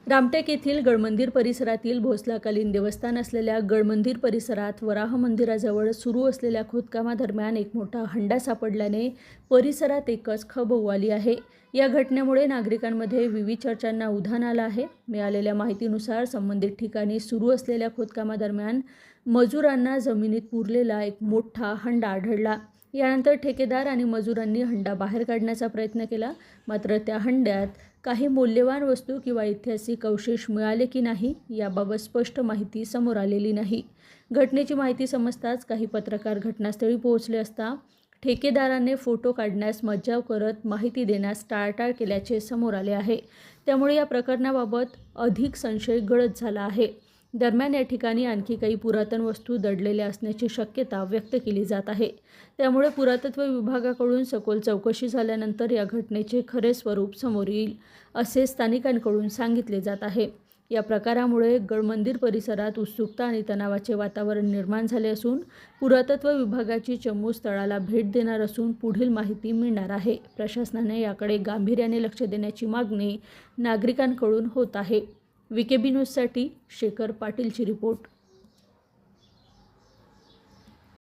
रामटेक येथील गडमंदिर परिसरातील भोसलाकालीन देवस्थान असलेल्या गडमंदिर परिसरात वराह मंदिराजवळ सुरू असलेल्या खोदकामादरम्यान एक मोठा हंडा सापडल्याने परिसरात एकच खळबळ उडाली आहे। या घटनेमुळे नागरिकांमध्ये विविध चर्चांना उधाण आलं आहे। मिळालेल्या माहितीनुसार संबंधित ठिकाणी सुरू असलेल्या खोदकामादरम्यान मजुरांना जमिनीत पुरलेला एक मोठा हंडा आढळला। यानंतर ठेकेदार आणि मजुरांनी हंडा बाहेर काढण्याचा प्रयत्न केला, मात्र त्या हंड्यात काही मौल्यवान वस्तू किंवा ऐतिहासिक अवशेष मिळाले की नाही याबाबत स्पष्ट माहिती समोर आलेली नाही। घटनेची माहिती समजताच काही पत्रकार घटनास्थळी पोहोचले असता ठेकेदाराने फोटो काढण्यास मज्जाव करत माहिती देण्यास टाळाटाळ केल्याचे समोर आले आहे। त्यामुळे या प्रकरणाबाबत अधिक संशय गडद झाला आहे। दरम्यान या ठिकाणी आणखी काही पुरातन वस्तू दडलेल्या असण्याची शक्यता व्यक्त केली जात आहे। त्यामुळे पुरातत्व विभागाकडून सखोल चौकशी झाल्यानंतर या घटनेचे खरे स्वरूप समोर येईल, असे स्थानिकांकडून सांगितले जात आहे। या प्रकारामुळे गडमंदिर परिसरात उत्सुकता आणि तणावाचे वातावरण निर्माण झाले असून पुरातत्व विभागाची चमू स्थळाला भेट देणार असून पुढील माहिती मिळणार आहे। प्रशासनाने याकडे गांभीर्याने लक्ष देण्याची मागणी नागरिकांकडून होत आहे। VKB न्यूजसाठी शेखर पाटीलची रिपोर्ट।